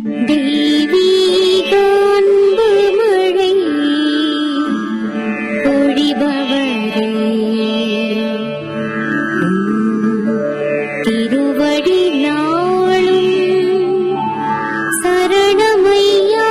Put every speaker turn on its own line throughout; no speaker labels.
தெய்வீக அன்பு மழை பொழிபவரே, திருவடி நாளும் சரணமையா.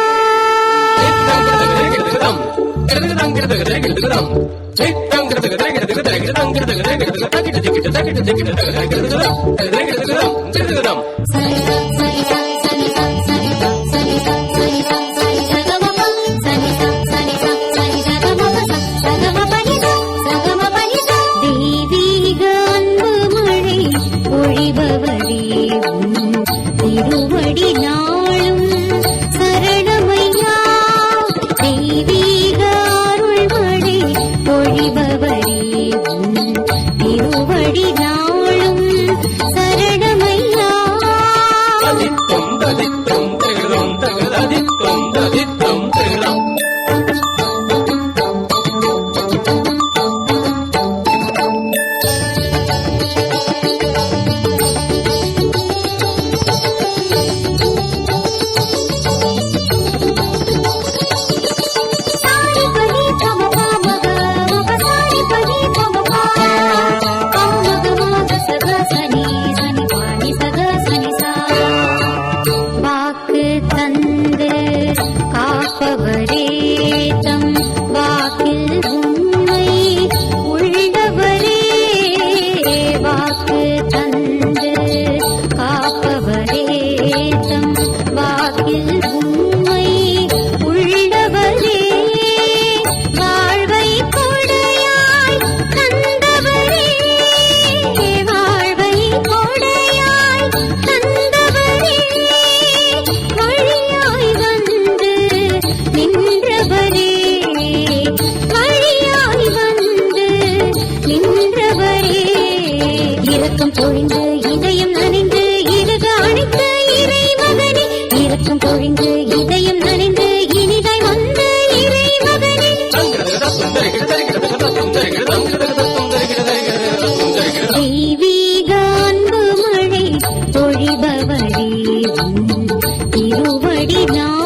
தெய்வீக அன்பு மழை பொழிபவரே, திருவடி நாளும் சரணமையா. தெய்வீக அருள் மழை பொழிபவரே, திருவடி நாளும் சரணமையா. வாக்கு தந்து காப்பவரே, தம் வாக்கில் உண்மை உள்ளவரே. வாக்கு தந்து காப்பவரே, தம் வாக்கில் உண்மை உள்ளவரே. வாழ்வை கொடையாய் தந்தவரே, வாழ்வை கொடையாய் தந்தவரே. வழியாய் வந்து நின்றவரே, வழியாய் வந்து நின்றவரே. இரக்கம் பொழிந்து இதயம் நனைந்து இருக அணைத்த இறைமகனே, இரக்கம் பொழிந்து இதயம் நனைந்து இனிதாய் வந்த இறைமகனே. தெய்வீக அன்பு மழை பொழிபவரே, திருவடி நாளும்